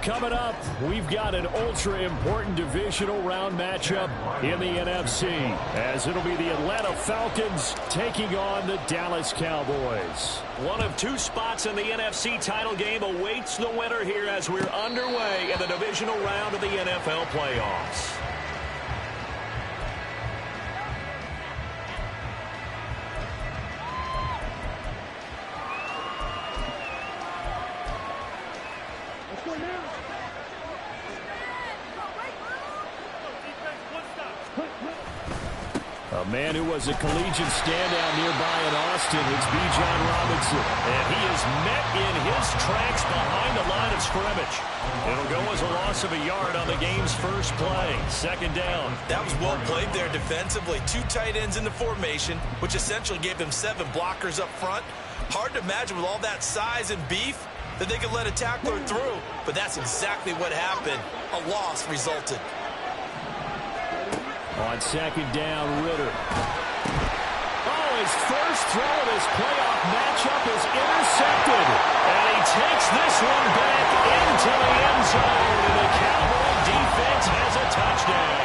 Coming up, we've got an ultra-important divisional round matchup in the NFC, as it'll be the Atlanta Falcons taking on the Dallas Cowboys. One of two spots in the NFC title game awaits the winner here as we're underway in the divisional round of the NFL playoffs. A man who was a collegiate standout nearby in Austin, it's Bijan Robinson. And he is met in his tracks behind the line of scrimmage. It'll go as a loss of a yard on the game's first play. Second down. That was well played there defensively. Two tight ends in the formation, which essentially gave them 7 blockers up front. Hard to imagine with all that size and beef that they could let a tackler through, but that's exactly what happened. A loss resulted. On second down, Ritter. Oh, his first throw of his playoff matchup is intercepted. And he takes this one back into the end zone. And the Cowboy defense has a touchdown.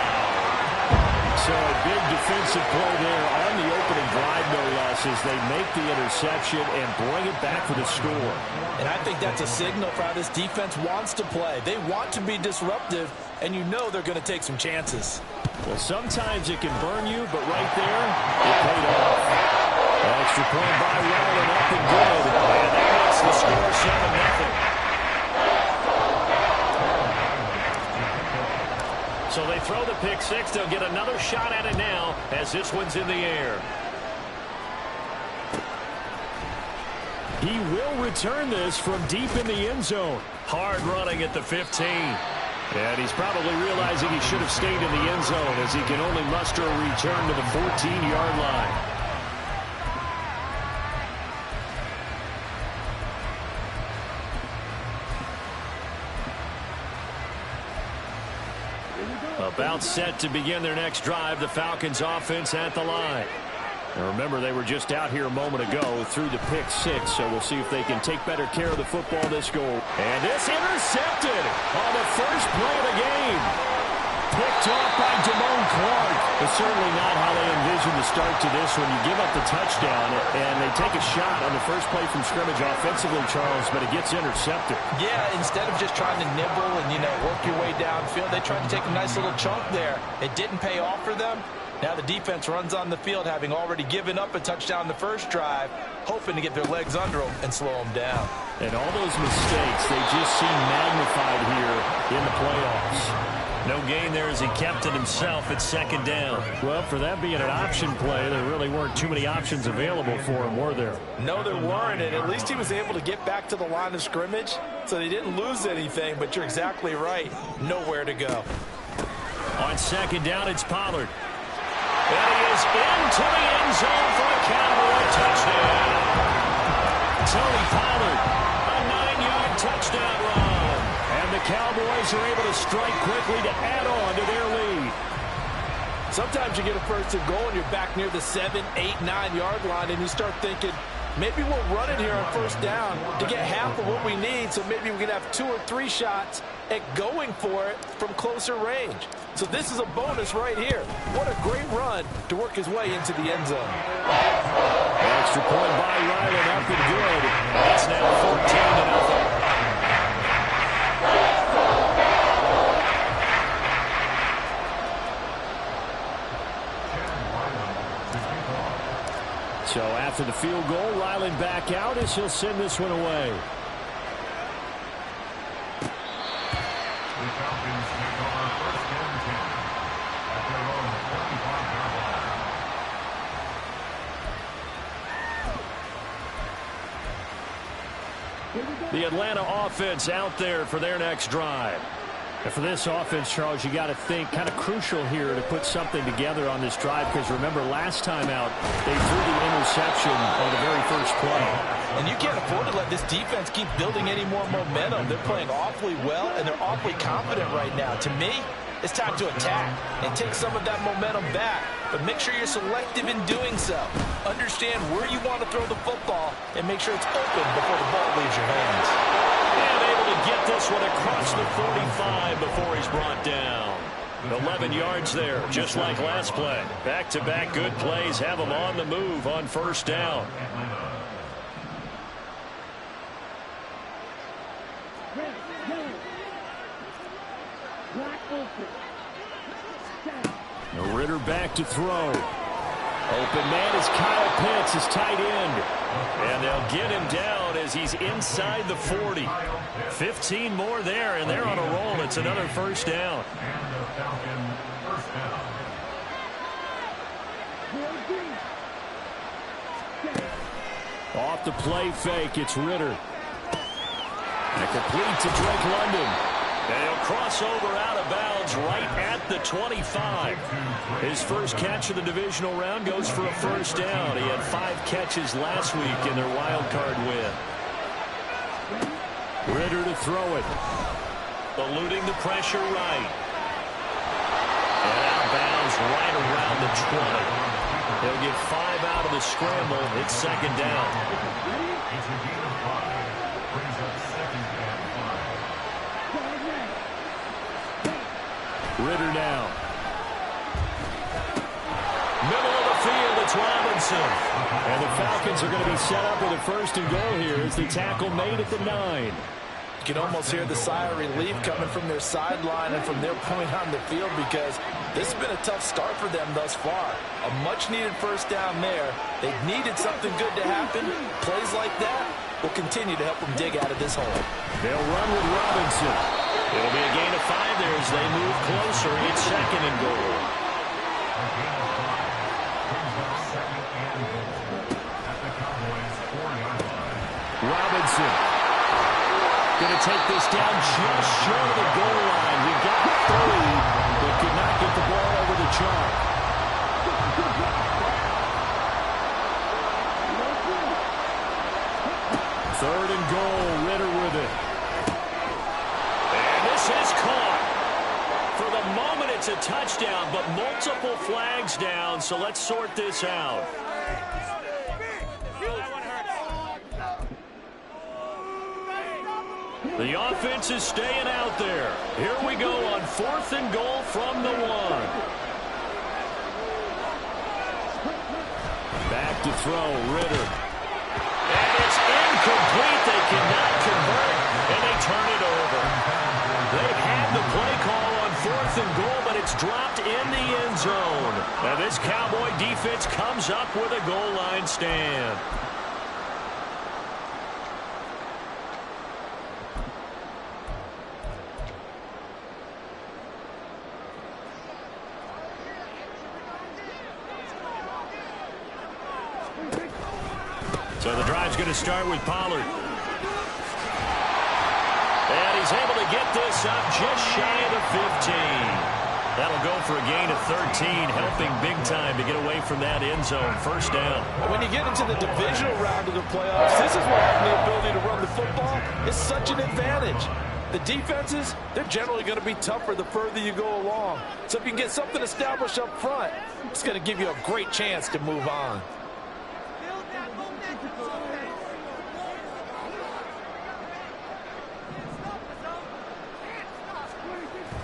So a big defensive play there on the opening drive, no less, as they make the interception and bring it back for the score. And I think that's a signal for how this defense wants to play. They want to be disruptive, and you know they're going to take some chances. Well, sometimes it can burn you, but right there, it paid off. An extra point by Ryland, up and good. And that makes the score 7-0. So they throw the pick six. They'll get another shot at it now as this one's in the air. He will return this from deep in the end zone. Hard running at the 15. And he's probably realizing he should have stayed in the end zone as he can only muster a return to the 14-yard line. About set to begin their next drive, the Falcons offense at the line. And remember, they were just out here a moment ago through the pick six, so we'll see if they can take better care of the football this goal. And this intercepted on the first play of the game. Picked off by Damone Clark. But certainly not how they envisioned the start to this one. You give up the touchdown, and they take a shot on the first play from scrimmage offensively, Charles, but it gets intercepted. Yeah, instead of just trying to nibble and, work your way downfield, they tried to take a nice little chunk there. It didn't pay off for them. Now the defense runs on the field, having already given up a touchdown in the first drive, hoping to get their legs under them and slow them down. And all those mistakes, they just seem magnified here in the playoffs. No gain there as he kept it himself at second down. Well, for that being an option play, there really weren't too many options available for him, were there? No, there weren't, and at least he was able to get back to the line of scrimmage, so they didn't lose anything, but you're exactly right. Nowhere to go. On second down, it's Pollard. And he is into the end zone for a Cowboy touchdown. Tony Pollard, a 9-yard touchdown run. And the Cowboys are able to strike quickly to add on to their lead. Sometimes you get a first and goal and you're back near the 7, 8, 9-yard line, and you start thinking, maybe we'll run it here on first down to get half of what we need, so maybe we can have 2 or 3 shots at going for it from closer range. So this is a bonus right here. What a great run to work his way into the end zone. Extra point by Ryland, up and good. It's now 14-0. So after the field goal, Ryland back out as he'll send this one away. The Atlanta offense out there for their next drive. And for this offense, Charles, you got to think kind of crucial here to put something together on this drive, because remember, last time out, they threw the interception on the very first play. And you can't afford to let this defense keep building any more momentum. They're playing awfully well, and they're awfully confident right now. To me, it's time to attack and take some of that momentum back, but make sure you're selective in doing so. Understand where you want to throw the football and make sure it's open before the ball leaves your hands. And able to get this one across the 45 before he's brought down. 11 yards there, just like last play. Back-to-back good plays have him on the move on first down. Ritter back to throw. Open man is Kyle Pitts, his tight end. And they'll get him down as he's inside the 40. 15 more there, and they're on a roll. It's another first down. Off the play fake, it's Ritter. And complete to Drake London. And he'll cross over out of bounds right at the 25. His first catch of the divisional round goes for a first down. He had 5 catches last week in their wild card win. Ritter to throw it. Eluding the pressure right. And out of bounds right around the 20. He'll get 5 out of the scramble. It's second down. Ritter now. Middle of the field, it's Robinson. And the Falcons are going to be set up with a first and goal here as the tackle made at the 9. You can almost hear the sigh of relief coming from their sideline and from their point on the field because this has been a tough start for them thus far. A much-needed first down there. They've needed something good to happen. Plays like that will continue to help them dig out of this hole. They'll run with Robinson. It'll be a gain of 5 there as they move closer. It's second and goal. Robinson going to take this down just short of the goal line. He got 3, but could not get the ball over the chalk. Third and goal, Ritter with it. And this is caught. For the moment, it's a touchdown, but multiple flags down, so let's sort this out. The offense is staying out there. Here we go on 4th and goal from the 1. Back to throw, Ritter. And it's incomplete. They cannot convert, and they turn it over. They had the play call on 4th and goal, but it's dropped in the end zone. And this Cowboy defense comes up with a goal line stand. So the drive's going to start with Pollard. And he's able to get this up just shy of the 15. That'll go for a gain of 13, helping big time to get away from that end zone. First down. When you get into the divisional round of the playoffs, this is where having the ability to run the football is such an advantage. The defenses, they're generally going to be tougher the further you go along. So if you can get something established up front, it's going to give you a great chance to move on.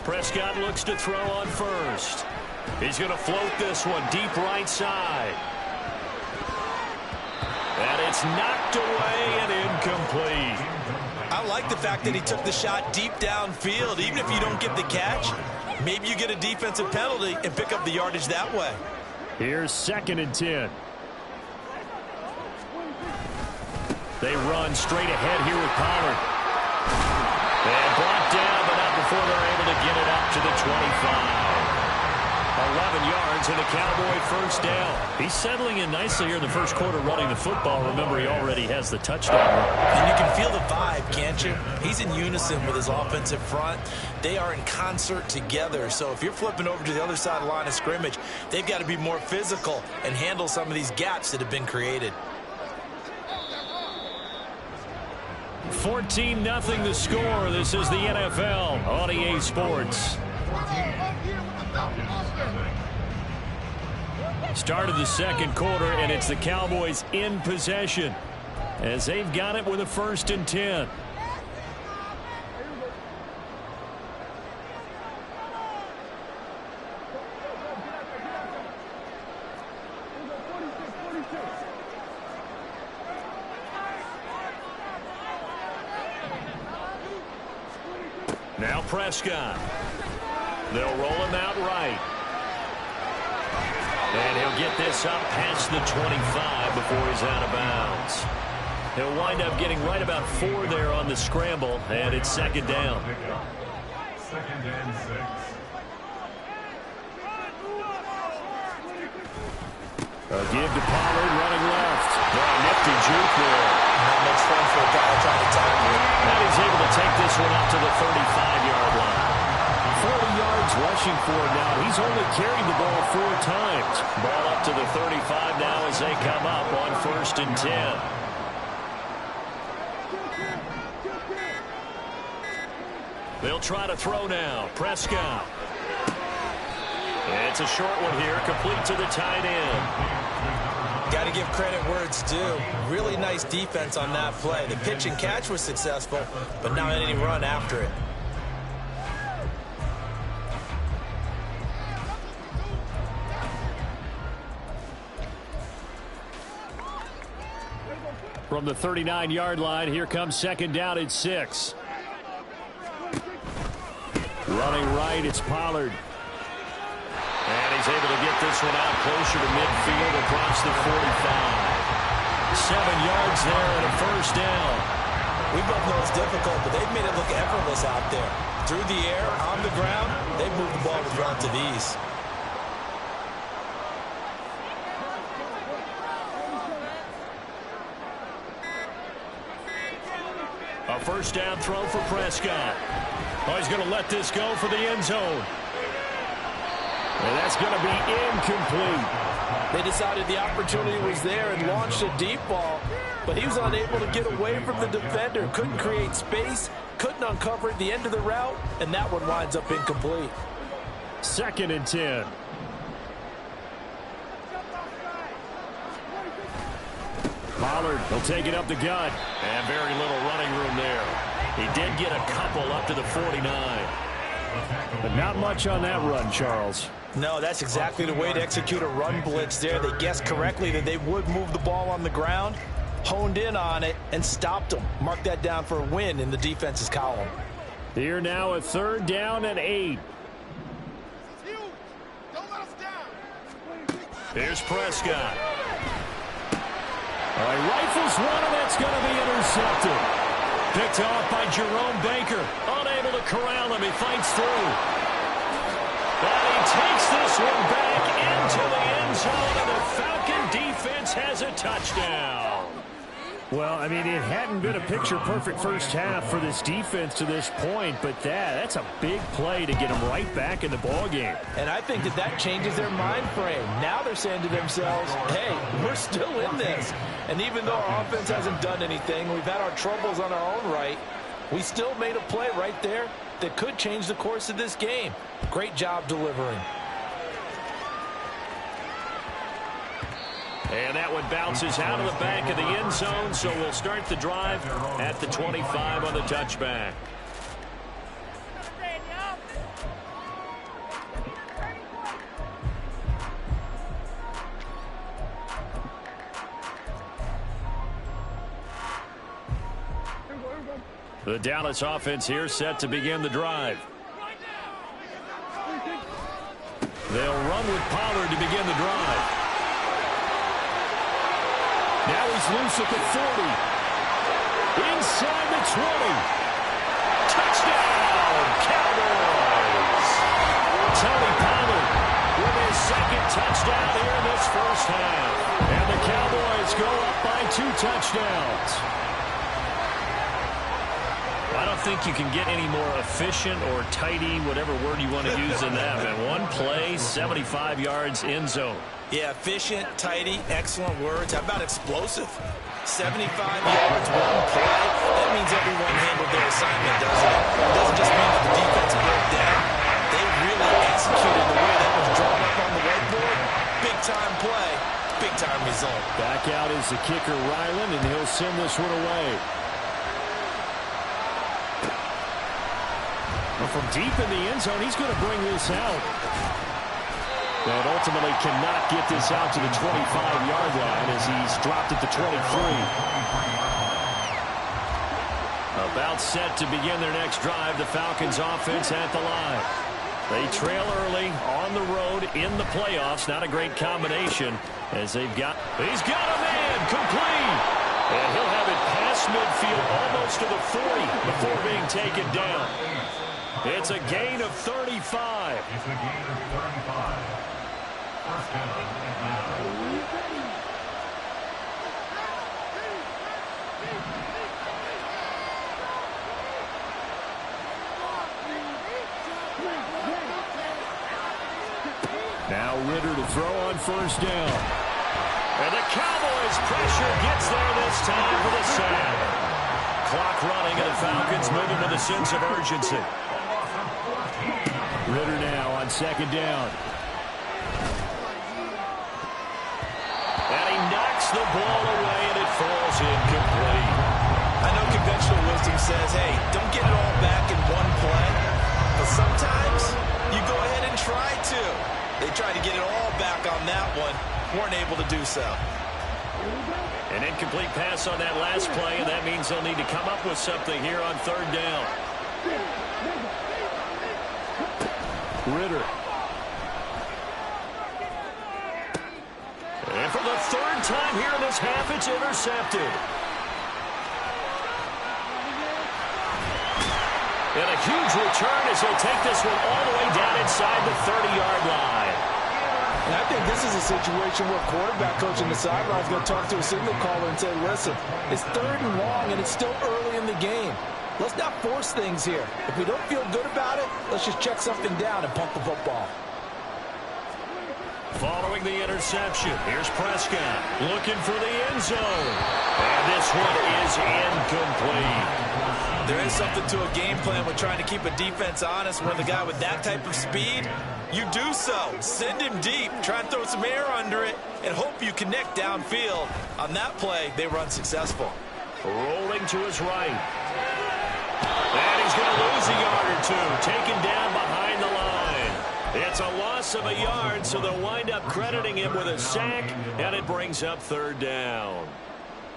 Prescott looks to throw on first. He's going to float this one deep right side. And it's knocked away and incomplete. I like the fact that he took the shot deep downfield. Even if you don't get the catch, maybe you get a defensive penalty and pick up the yardage that way. Here's 2nd and 10. They run straight ahead here with Pollard. And brought down, but not before they're able to get it up to the 25. 11 yards and a Cowboy first down. He's settling in nicely here in the first quarter running the football. Remember, he already has the touchdown. And you can feel the vibe, can't you? He's in unison with his offensive front. They are in concert together. So if you're flipping over to the other side of the line of scrimmage, they've got to be more physical and handle some of these gaps that have been created. 14-0 the score. This is the NFL on EA Sports. Start of the second quarter, and it's the Cowboys in possession as they've got it with a 1st and 10. Now Prescott. They'll roll him out right. And he'll get this up past the 25 before he's out of bounds. He'll wind up getting right about 4 there on the scramble, and it's second down. Second and 6. A give to Pollard running left. Nifty juke there. Not much fun for a guy trying to tackle it. Now he's able to take this one up to the 35-yard line. 40 yards rushing for him now. He's only carried the ball 4 times. Ball up to the 35 now as they come up on 1st and 10. They'll try to throw now. Prescott. It's a short one here, complete to the tight end. Got to give credit where it's due. Really nice defense on that play. The pitch and catch was successful, but not any run after it. From the 39-yard line, here comes second down at 6. Running right, it's Pollard. And he's able to get this one out closer to midfield across the 45. 7 yards there and a first down. We both know it's difficult, but they've made it look effortless out there. Through the air, on the ground, they've moved the ball with relative ease. A first down throw for Prescott. Oh, he's going to let this go for the end zone. And that's going to be incomplete. They decided the opportunity was there and launched a deep ball, but he was unable to get away from the defender. Couldn't create space, couldn't uncover at the end of the route, and that one winds up incomplete. 2nd and 10. Pollard, he'll take it up the gut. And very little running room there. He did get a couple up to the 49. But not much on that run, Charles. No, that's exactly the way to execute a run blitz there. They guessed correctly that they would move the ball on the ground, honed in on it, and stopped them. Mark that down for a win in the defense's column. Here now a 3rd down and 8. Here's Prescott. All right, rifles one, and that's going to be intercepted. Picked off by Jerome Baker. Unable to corral him. He fights through. And he takes this one back into the end zone, and the Falcon defense has a touchdown. Well, I mean, it hadn't been a picture-perfect first half for this defense to this point, but that's a big play to get them right back in the ballgame. And I think that changes their mind frame. Now they're saying to themselves, hey, we're still in this. And even though our offense hasn't done anything, we've had our troubles on our own right, we still made a play right there that could change the course of this game. Great job delivering. And that one bounces out of the back of the end zone, so we'll start the drive at the 25 on the touchback. The Dallas offense here set to begin the drive. They'll run with Pollard to begin the drive. Now he's loose at the 40. Inside the 20. Touchdown, Cowboys! Tony Pollard with his 2nd touchdown here in this first half. And the Cowboys go up by 2 touchdowns. I don't think you can get any more efficient or tidy, whatever word you want to use in that. And one play, 75 yards in zone. Yeah, efficient, tidy, excellent words. How about explosive? 75 yards, one play. That means everyone handled their assignment, doesn't it? It doesn't just mean that the defense broke down. They really executed the way that was drawn up on the whiteboard. Big-time play, big-time result. Back out is the kicker, Ryland, and he'll send this one away. Well, from deep in the end zone, he's going to bring this out. But ultimately cannot get this out to the 25-yard line as he's dropped at the 23. A About set to begin their next drive, the Falcons offense at the line. They trail early on the road in the playoffs. Not a great combination as they've got. He's got a man complete. And he'll have it past midfield almost to the 40 before being taken down. It's a gain of 35. It's a gain of 35. First down and 9. Now Ritter to throw on first down. And the Cowboys pressure gets there this time for the sack. Clock running and the Falcons moving with a sense of urgency. Ritter now on second down. And he knocks the ball away and it falls incomplete. I know conventional wisdom says, hey, don't get it all back in one play. But sometimes you go ahead and try to. They tried to get it all back on that one. Weren't able to do so. An incomplete pass on that last play, and that means they'll need to come up with something here on third down. Ritter. And for the third time here in this half, it's intercepted. And a huge return as he'll take this one all the way down inside the 30-yard line. And I think this is a situation where quarterback coach in the sideline is going to talk to a signal caller and say, listen, it's third and long and it's still early in the game. Let's not force things here. If we don't feel good about it, let's just check something down and pump the football. Following the interception, here's Prescott looking for the end zone. And this one is incomplete. There is something to a game plan with trying to keep a defense honest. When the guy with that type of speed, you do so. Send him deep, try and throw some air under it, and hope you connect downfield. On that play, they were unsuccessful. Rolling to his right. And he's going to lose a yard or two, taken down behind the line. It's a loss of a yard, so they'll wind up crediting him with a sack, and it brings up third down.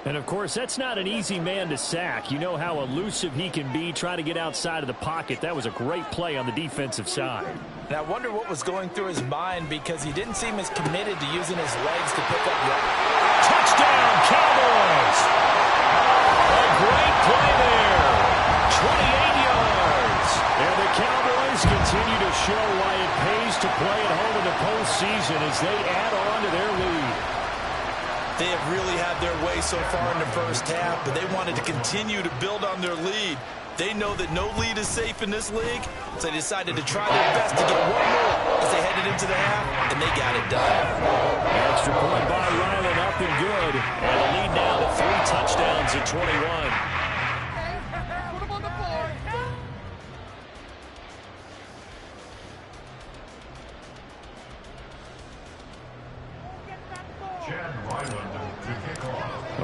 And, of course, that's not an easy man to sack. You know how elusive he can be, trying to get outside of the pocket. That was a great play on the defensive side. And I wonder what was going through his mind because he didn't seem as committed to using his legs to pick up yards. Touchdown, Cowboys! A great play there. 28 yards. And the Cowboys continue to show why it pays to play at home in the postseason as they add on to their lead. They have really had their way so far in the first half, but they wanted to continue to build on their lead. They know that no lead is safe in this league, so they decided to try their best to get one more as they headed into the half, and they got it done. Extra point by Ryland, up and good. And the lead now to 3 touchdowns at 21.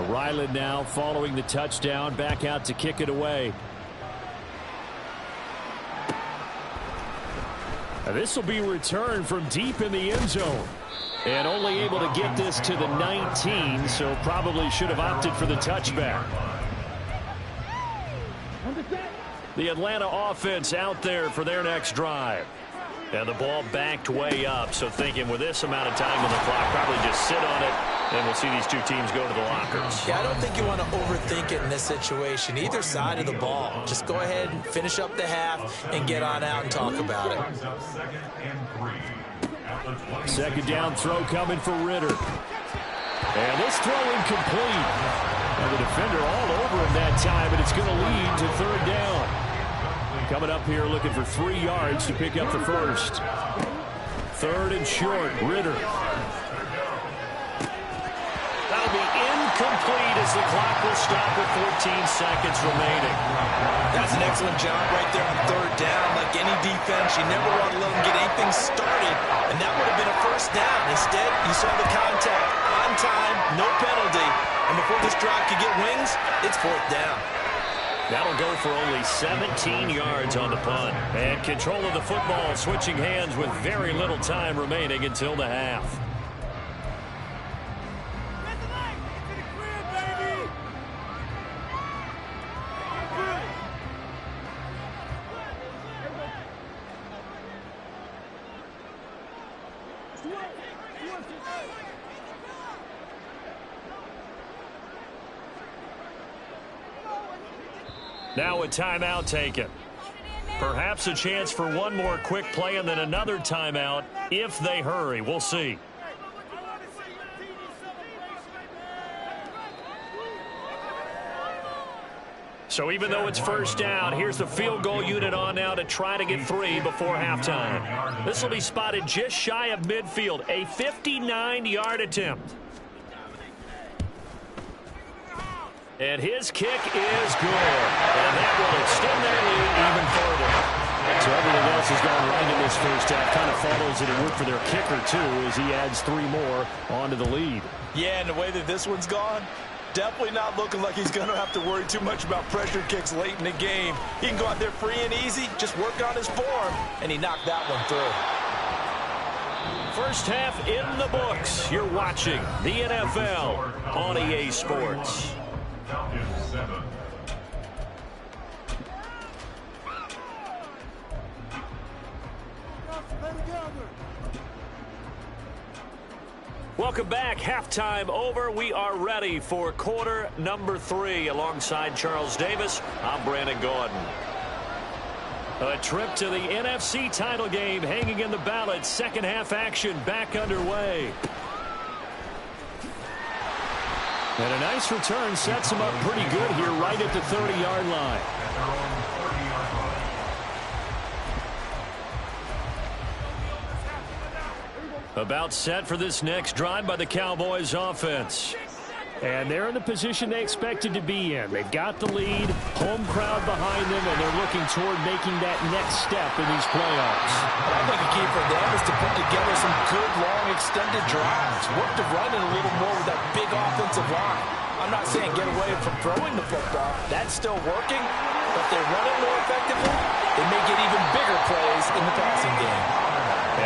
Ryland now following the touchdown, back out to kick it away. This will be returned from deep in the end zone. And only able to get this to the 19, so probably should have opted for the touchback. The Atlanta offense out there for their next drive. And the ball backed way up, so thinking with this amount of time on the clock, probably just sit on it, and we'll see these two teams go to the lockers. Yeah, I don't think you want to overthink it in this situation. Either side of the ball. Just go ahead and finish up the half and get on out and talk about it. Second down throw coming for Ritter. And this throw incomplete. And the defender all over him that time, and it's going to lead to third down. Coming up here looking for 3 yards to pick up the first. Third and short, Ritter. That'll be incomplete as the clock will stop with 14 seconds remaining. That's an excellent job right there on third down. Like any defense, you never want to let them get anything started, and that would have been a first down. Instead, you saw the contact on time, no penalty, and before this drive could get wings, it's fourth down. That'll go for only 17 yards on the punt. And control of the football switching hands with very little time remaining until the half. Now a timeout taken. Perhaps a chance for one more quick play and then another timeout if they hurry. We'll see. So even though it's first down, here's the field goal unit on now to try to get 3 before halftime. This will be spotted just shy of midfield, a 59-yard attempt. And his kick is good. And that will extend their lead even further. So everything else has gone right in this first half. Kind of follows that it worked for their kicker, too, as he adds 3 more onto the lead. Yeah, and the way that this one's gone, definitely not looking like he's going to have to worry too much about pressure kicks late in the game. He can go out there free and easy, just work on his form, and he knocked that one through. First half in the books. You're watching the NFL on EA Sports. Welcome back. Halftime over. We are ready for quarter number 3. Alongside Charles Davis, I'm Brandon Gordon. A trip to the NFC title game hanging in the balance. Second half action back underway. And a nice return sets him up pretty good here right at the 30-yard line. About set for this next drive by the Cowboys offense. And they're in the position they expected to be in. They've got the lead, home crowd behind them, and they're looking toward making that next step in these playoffs. I think the key for them is to put together some good, long, extended drives. Work the running a little more with that big offensive line. I'm not saying get away from throwing the football. That's still working. But if they run it more effectively, they may get even bigger plays in the passing game.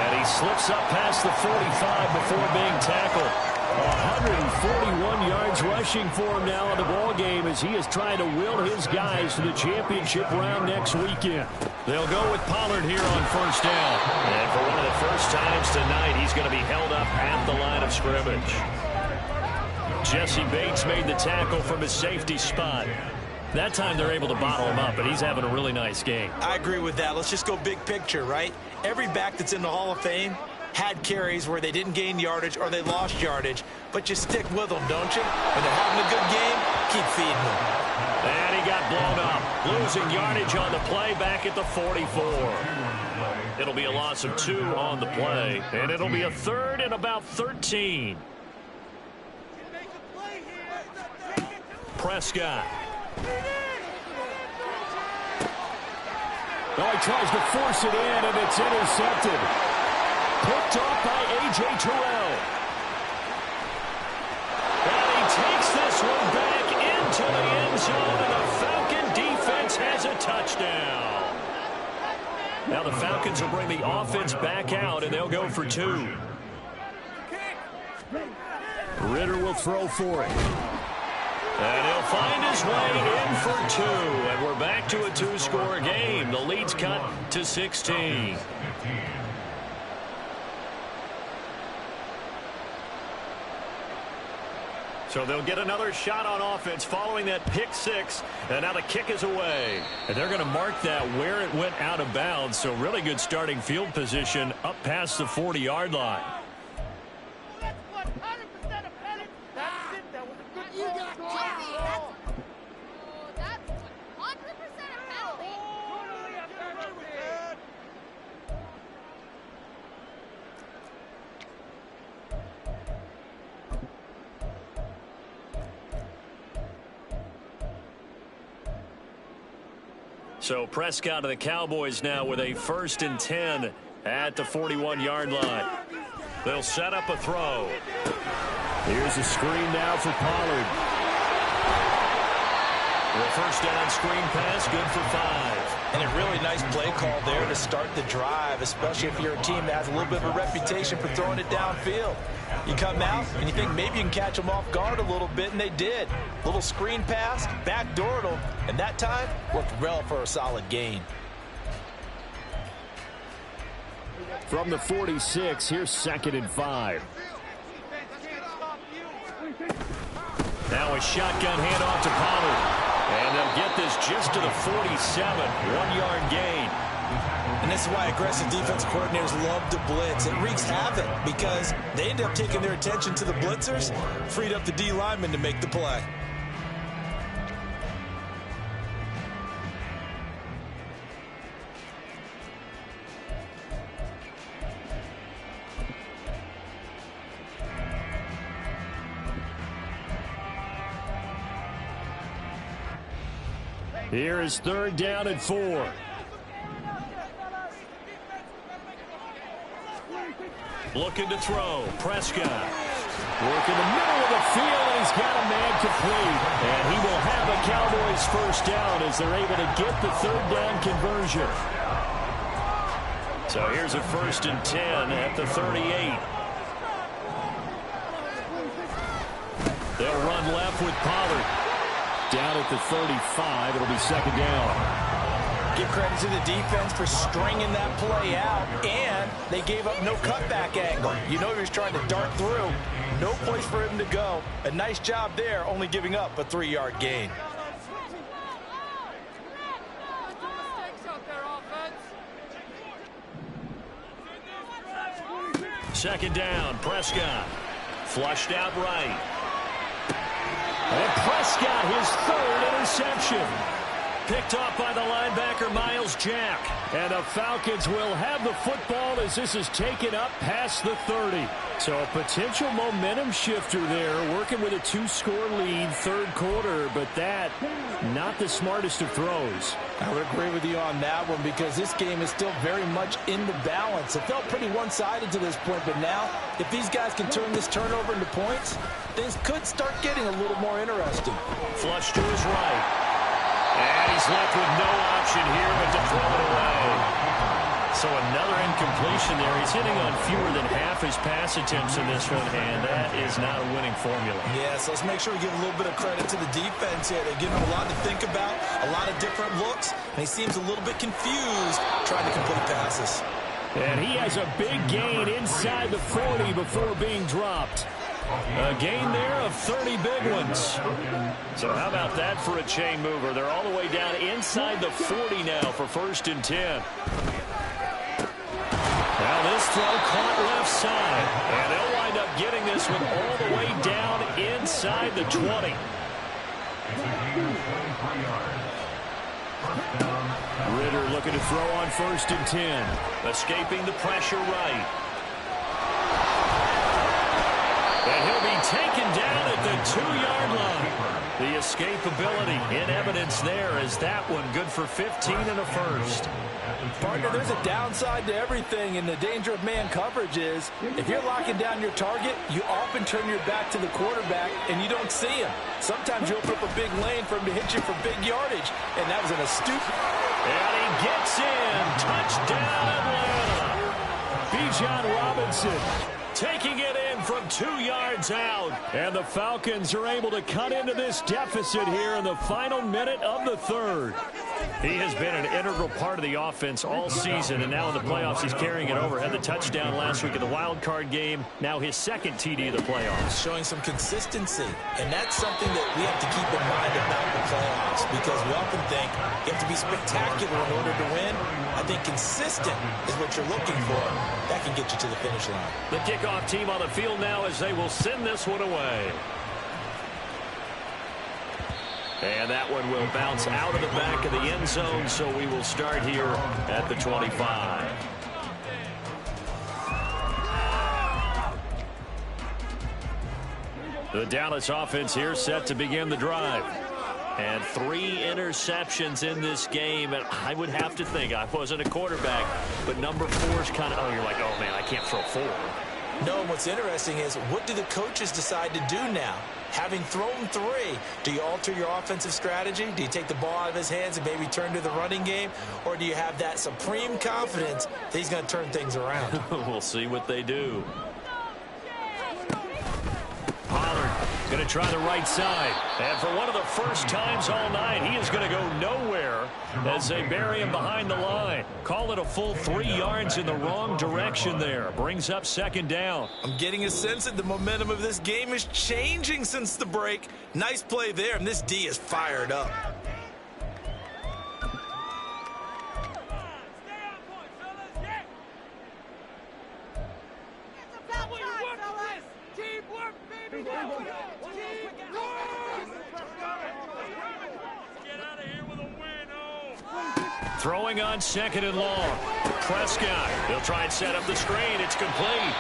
And he slips up past the 45 before being tackled. 141 yards rushing for him now in the ball game as he is trying to will his guys to the championship round next weekend. They'll go with Pollard here on first down. And for one of the first times tonight, he's going to be held up at the line of scrimmage. Jesse Bates made the tackle from his safety spot. That time they're able to bottle him up, but he's having a really nice game. I agree with that. Let's just go big picture, right? Every back that's in the Hall of Fame had carries where they didn't gain yardage or they lost yardage, but you stick with them, don't you? When they're having a good game, keep feeding them. And he got blown up, losing yardage on the play back at the 44. It'll be a loss of 2 on the play, and it'll be a third and about 13. Prescott. Oh, he tries to force it in, and it's intercepted. Picked off by A.J. Terrell. And he takes this one back into the end zone, and the Falcon defense has a touchdown. Now the Falcons will bring the offense back out, and they'll go for 2. Ritter will throw for it. And he'll find his way in for 2. And we're back to a 2-score game. The lead's cut to 16. So they'll get another shot on offense following that pick 6. And now the kick is away. And they're going to mark that where it went out of bounds. So really good starting field position up past the 40-yard line. So Prescott of the Cowboys now with a 1st and 10 at the 41-yard line. They'll set up a throw. Here's a screen now for Pollard. The first down screen pass, good for 5. And a really nice play call there to start the drive, especially if you're a team that has a little bit of a reputation for throwing it downfield. You come out and you think maybe you can catch them off guard a little bit, and they did. Little screen pass, backdoored them, and that time worked well for a solid gain. From the 46, here's 2nd and 5. Now a shotgun handoff to Pollard. And they'll get this just to the 47. 1-yard gain. And this is why aggressive defensive coordinators love to blitz. It wreaks havoc because they end up taking their attention to the blitzers, freed up the D lineman to make the play. Here is 3rd down and 4. Looking to throw. Prescott. Work in the middle of the field, and he's got a man complete. And he will have a Cowboys first down as they're able to get the 3rd down conversion. So here's a 1st and 10 at the 38. They'll run left with Pollard. Down at the 35, it'll be 2nd down. Give credit to the defense for stringing that play out, and they gave up no cutback angle. You know he was trying to dart through. No place for him to go. A nice job there, only giving up a 3-yard gain. Second down, Prescott. Flushed out right. And Prescott, his 3rd interception. Picked off by the linebacker, Myles Jack. And the Falcons will have the football as this is taken up past the 30. So a potential momentum shifter there, working with a 2-score lead, 3rd quarter, but that, not the smartest of throws. I would agree with you on that one because this game is still very much in the balance. It felt pretty one-sided to this point, but now, if these guys can turn this turnover into points, things could start getting a little more interesting. Flush to his right. And he's left with no option here but to throw it away. So another incompletion there. He's hitting on fewer than half his pass attempts in this one, and that is not a winning formula. Yes, let's make sure we give a little bit of credit to the defense here. They give him a lot to think about, a lot of different looks, and he seems a little bit confused trying to complete passes. And he has a big gain inside the 40 before being dropped. A gain there of 30 big ones. So how about that for a chain mover? They're all the way down inside the 40 now for 1st and 10. Now this throw caught left side. And they'll wind up getting this one all the way down inside the 20. Ridder looking to throw on 1st and 10. Escaping the pressure right. And he'll be taken down at the 2-yard line. The escapability in evidence there as that one good for 15 and a 1st. Partner, there's a downside to everything, and the danger of man coverage is if you're locking down your target, you often turn your back to the quarterback and you don't see him. Sometimes you open up a big lane for him to hit you for big yardage, and that was an astute. And he gets in. Touchdown, Atlanta. Bijan Robinson taking it in from 2 yards out. And the Falcons are able to cut into this deficit here in the final minute of the 3rd. He has been an integral part of the offense all season, and now in the playoffs he's carrying it over. Had the touchdown last week in the wild card game. Now his 2nd TD of the playoffs. Showing some consistency, and that's something that we have to keep in mind about the playoffs because we often think you have to be spectacular in order to win. I think consistent is what you're looking for. That can get you to the finish line. The kickoff team on the field now as they will send this one away. And that one will bounce out of the back of the end zone, so we will start here at the 25. The Dallas offense here set to begin the drive. And 3 interceptions in this game, and I would have to think, I wasn't a quarterback, but number 4 is kind of, oh, you're like, oh, man, I can't throw 4. No, what's interesting is what do the coaches decide to do now? Having thrown 3, do you alter your offensive strategy? Do you take the ball out of his hands and maybe turn to the running game? Or do you have that supreme confidence that he's going to turn things around? We'll see what they do. Pollard Going to try the right side. And for one of the first times all night, he is going to go nowhere as they bury him behind the line. Call it a full 3 yards in the wrong direction there. Brings up second down. I'm getting a sense that the momentum of this game is changing since the break. Nice play there, and this D is fired up. Throwing on second and long. Prescott. He'll try and set up the screen. It's complete.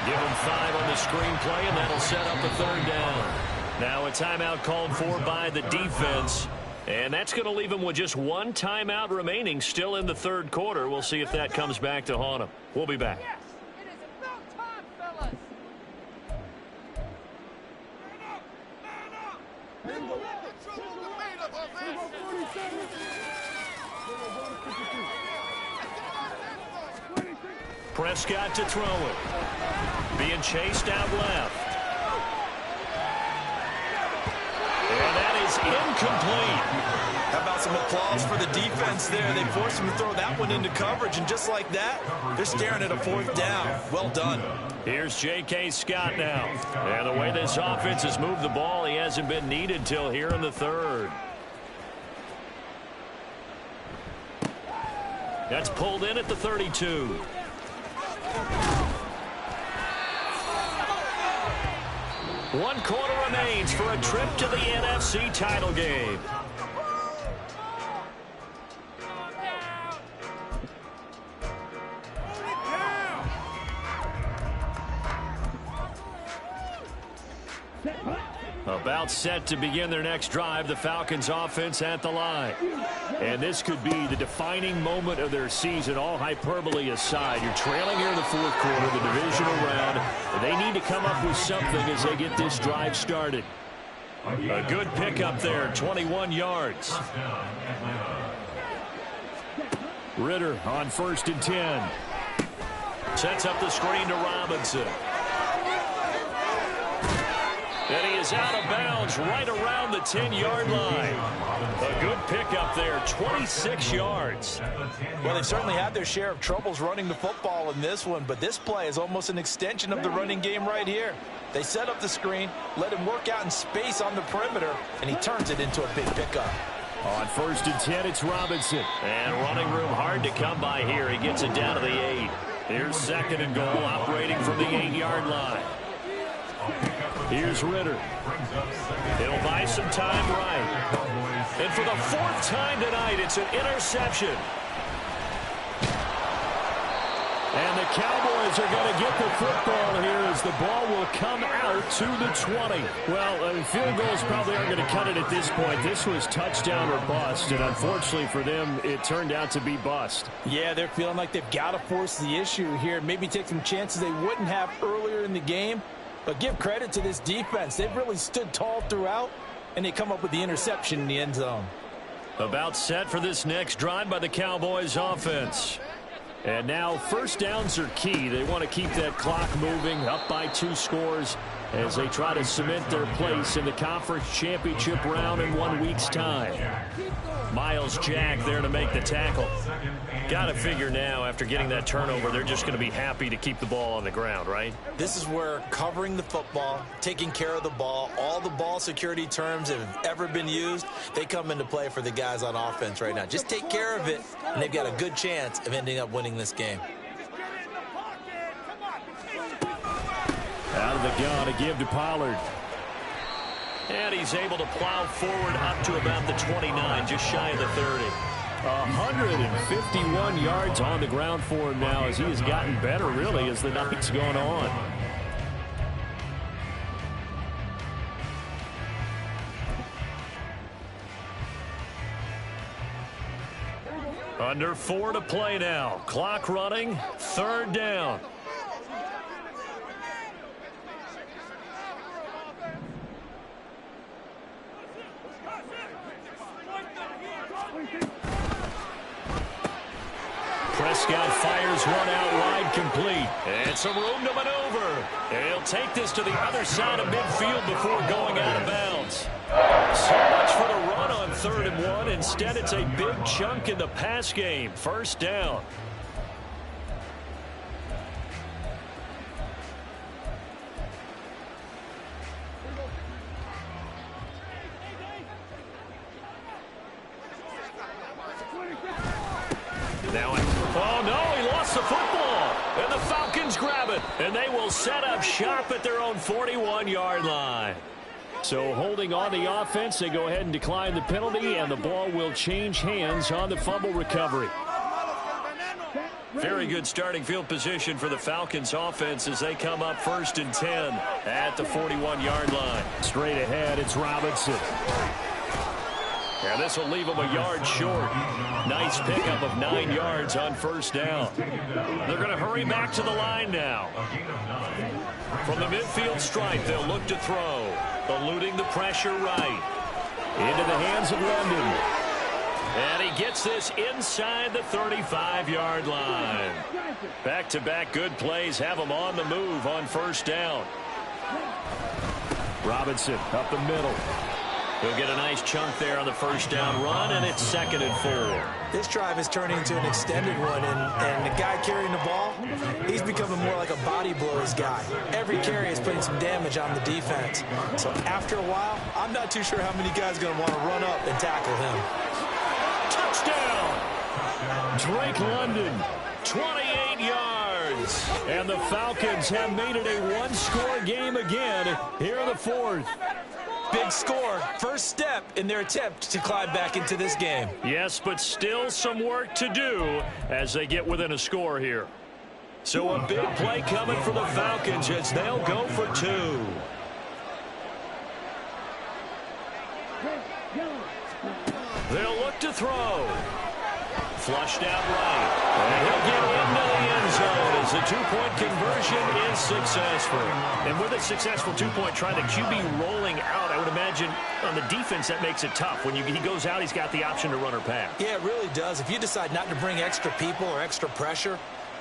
Give him 5 on the screen play, and that'll set up a third down. Now a timeout called for by the defense. And that's going to leave him with just 1 timeout remaining still in the third quarter. We'll see if that comes back to haunt him. We'll be back. Prescott to throw it. Being chased out left. And that is incomplete. How about some applause for the defense there? They forced him to throw that one into coverage, and just like that, they're staring at a 4th down. Well done. Here's J.K. Scott now. And the way this offense has moved the ball, he hasn't been needed till here in the third. That's pulled in at the 32. One quarter remains for a trip to the NFC title game. About set to begin their next drive, the Falcons offense at the line. And this could be the defining moment of their season, all hyperbole aside. You're trailing here in the fourth quarter, the divisional round. They need to come up with something as they get this drive started. A good pickup there, 21 yards. Ritter on 1st and 10. Sets up the screen to Robinson. And he is out of bounds right around the 10-yard line. A good pickup there, 26 yards. Well, they've certainly had their share of troubles running the football in this one, but this play is almost an extension of the running game right here. They set up the screen, let him work out in space on the perimeter, and he turns it into a big pickup. On 1st and 10, it's Robinson. And running room hard to come by here. He gets it down to the 8. Here's 2nd and goal, operating from the 8-yard line. Here's Ritter. He'll buy some time right. And for the 4th time tonight, it's an interception. And the Cowboys are going to get the football here as the ball will come out to the 20. Well, field goals probably aren't going to cut it at this point. This was touchdown or bust, and unfortunately for them, it turned out to be bust. Yeah, they're feeling like they've got to force the issue here. Maybe take some chances they wouldn't have earlier in the game. But give credit to this defense. They've really stood tall throughout, and they come up with the interception in the end zone. About set for this next drive by the Cowboys offense. And now 1st downs are key. They want to keep that clock moving, up by 2 scores as they try to cement their place in the conference championship round in 1 week's time. Miles Jack there to make the tackle. Got to figure now, after getting that turnover, they're just going to be happy to keep the ball on the ground, right? This is where covering the football, taking care of the ball, all the ball security terms that have ever been used, they come into play for the guys on offense right now. Just take care of it, and they've got a good chance of ending up winning this game. Out of the gun to give to Pollard. And he's able to plow forward up to about the 29, just shy of the 30. 151 yards on the ground for him now as he has gotten better, really, as the night's gone on. Under 4 to play now. Clock running. 3rd down. Prescott fires one out wide, complete. And some room to maneuver. He'll take this to the other side of midfield before going out of bounds. So much for the run on 3rd and 1. Instead, it's a big chunk in the pass game. First down. Now, oh no, he lost the football. And the Falcons grab it. And they will set up shop at their own 41-yard line. So holding on the offense, they go ahead and decline the penalty, and the ball will change hands on the fumble recovery. Very good starting field position for the Falcons offense as they come up 1st and 10 at the 41-yard line. Straight ahead, it's Robinson. And this will leave them a yard short. Nice pickup of 9 yards on 1st down. They're going to hurry back to the line now. From the midfield stripe, they'll look to throw. Eluding the pressure right. Into the hands of London. And he gets this inside the 35-yard line. Back-to-back good plays have him on the move on 1st down. Robinson up the middle. He'll get a nice chunk there on the 1st down run, and it's 2nd and 4. This drive is turning into an extended one, and the guy carrying the ball, he's becoming more like a body blows guy. Every carry is putting some damage on the defense. So after a while, I'm not too sure how many guys are going to want to run up and tackle him. Touchdown! Drake London, 28 yards. And the Falcons have made it a one-score game again here in the 4th. Big score, first step in their attempt to climb back into this game. Yes, but still some work to do as they get within a score here. So a big play coming for the Falcons as they'll go for 2. They'll look to throw. Flushed out right. And he'll get into the end zone as the 2-point conversion is successful. And with a successful 2-point try, the QB rolling out, I would imagine on the defense that makes it tough. When he goes out, he's got the option to run or pass. Yeah, it really does. If you decide not to bring extra people or extra pressure,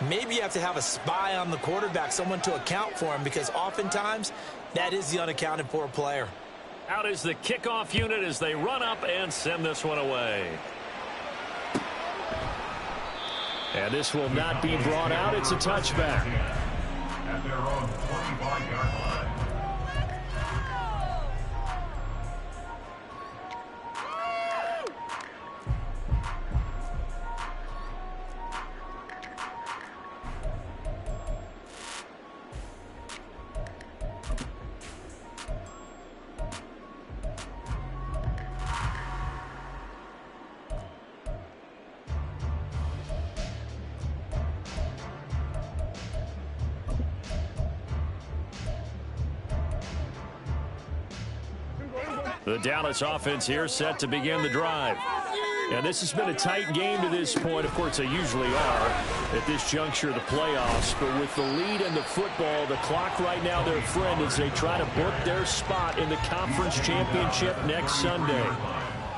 maybe you have to have a spy on the quarterback, someone to account for him, because oftentimes that is the unaccounted for player. Out is the kickoff unit as they run up and send this one away. And this will not be brought out. It's a touchback. At their own 25-yard line. The Dallas offense here set to begin the drive. And this has been a tight game to this point. Of course, they usually are at this juncture of the playoffs. But with the lead in the football, the clock right now their friend as they try to book their spot in the conference championship next Sunday.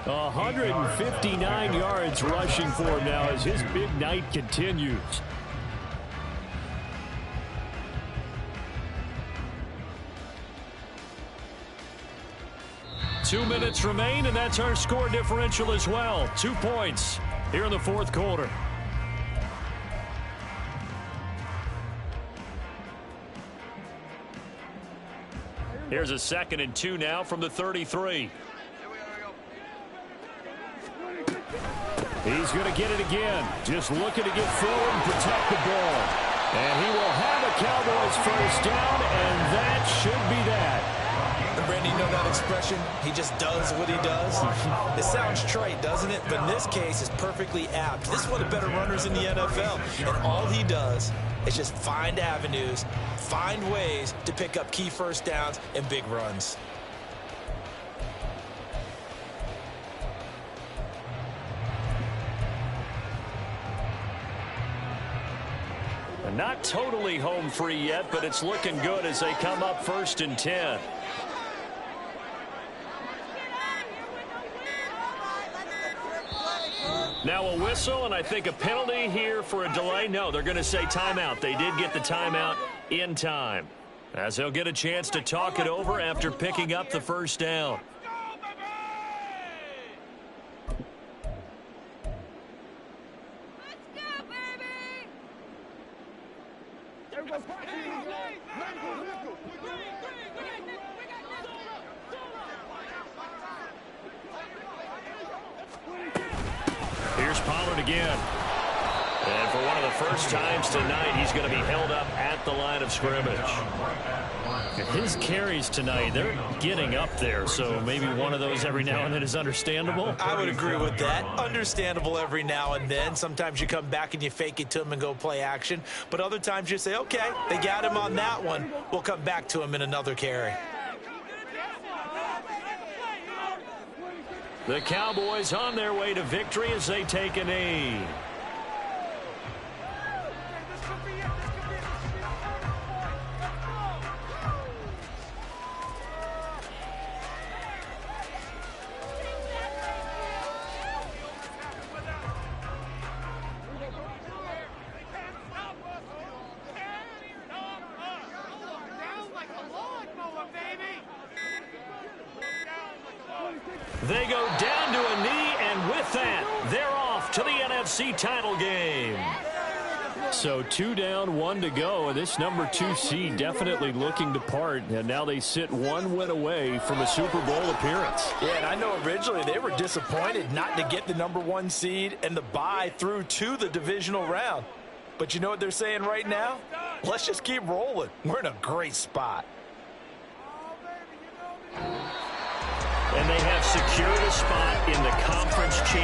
159 yards rushing for him now as his big night continues. Two minutes remain, and that's our score differential as well. 2 points here in the 4th quarter. Here's a 2nd and 2 now from the 33. He's going to get it again. Just looking to get forward and protect the ball. And he will have a Cowboys first down, and that should be that. And Brandon, you know that expression? He just does what he does. It sounds trite, doesn't it? But in this case, it's perfectly apt. This is one of the better runners in the NFL. And all he does is just find avenues, find ways to pick up key first downs and big runs. Not totally home free yet, but it's looking good as they come up 1st and 10. Now a whistle, and I think a penalty here for a delay. No, they're going to say timeout. They did get the timeout in time, as they'll get a chance to talk it over after picking up the first down. Here's Pollard again. And for one of the first times tonight, he's going to be held up at the line of scrimmage. His carries tonight, they're getting up there, so maybe one of those every now and then is understandable. I would agree with that. Understandable every now and then. Sometimes you come back and you fake it to him and go play action. But other times you say, okay, they got him on that one. We'll come back to him in another carry. The Cowboys on their way to victory as they take a knee. They go down to a knee, and with that, they're off to the NFC title game. So 2 down, 1 to go, and this number 2 seed definitely looking to part, and now they sit 1 win away from a Super Bowl appearance. Yeah, and I know originally they were disappointed not to get the number 1 seed and the bye through to the divisional round. But you know what they're saying right now? Let's just keep rolling. We're in a great spot. And they have secured a spot in the conference championship.